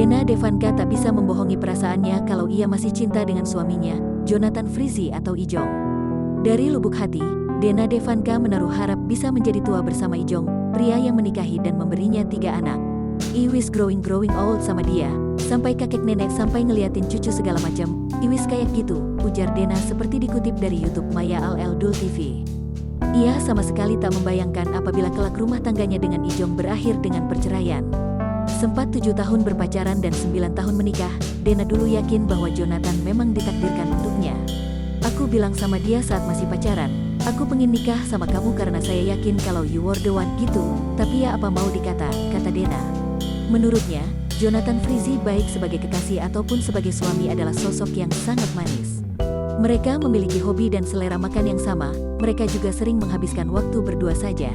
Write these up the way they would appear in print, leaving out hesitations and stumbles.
Dena Devanka tak bisa membohongi perasaannya kalau ia masih cinta dengan suaminya, Jonathan Frizzy atau Ijong. Dari lubuk hati, Dena Devanka menaruh harap bisa menjadi tua bersama Ijong, pria yang menikahi dan memberinya 3 anak. I wish growing old sama dia, sampai kakek nenek sampai ngeliatin cucu segala macam. I wish kayak gitu, ujar Dena seperti dikutip dari YouTube Maya Al Dul TV. Ia sama sekali tak membayangkan apabila kelak rumah tangganya dengan Ijong berakhir dengan perceraian. Sempat 7 tahun berpacaran dan 9 tahun menikah, Dena dulu yakin bahwa Jonathan memang ditakdirkan untuknya. Aku bilang sama dia saat masih pacaran, aku pengen nikah sama kamu karena saya yakin kalau you were the one gitu, tapi ya apa mau dikata, kata Dena. Menurutnya, Jonathan Frizzy baik sebagai kekasih ataupun sebagai suami adalah sosok yang sangat manis. Mereka memiliki hobi dan selera makan yang sama, mereka juga sering menghabiskan waktu berdua saja.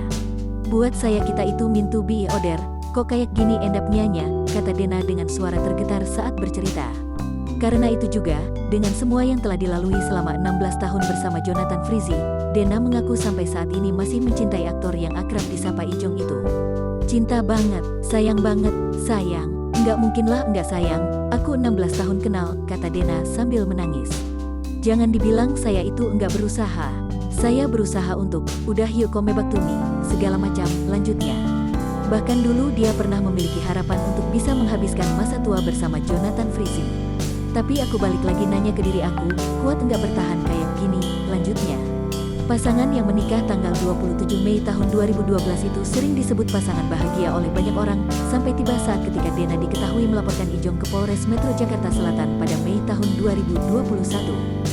Buat saya kita itu meant to be other. Kok kayak gini endapnya, kata Dena dengan suara tergetar saat bercerita. Karena itu juga, dengan semua yang telah dilalui selama 16 tahun bersama Jonathan Frizzy, Dena mengaku sampai saat ini masih mencintai aktor yang akrab disapa Ijong itu. Cinta banget, sayang, enggak mungkinlah enggak sayang, aku 16 tahun kenal, kata Dena sambil menangis. Jangan dibilang saya itu enggak berusaha, saya berusaha untuk, udah yuk come back to me, segala macam, lanjutnya. Bahkan dulu dia pernah memiliki harapan untuk bisa menghabiskan masa tua bersama Jonathan Frizzy. Tapi aku balik lagi nanya ke diri aku, kuat enggak bertahan kayak gini, lanjutnya. Pasangan yang menikah tanggal 27 Mei tahun 2012 itu sering disebut pasangan bahagia oleh banyak orang, sampai tiba saat ketika Dena diketahui melaporkan Ijong ke Polres Metro Jakarta Selatan pada Mei tahun 2021.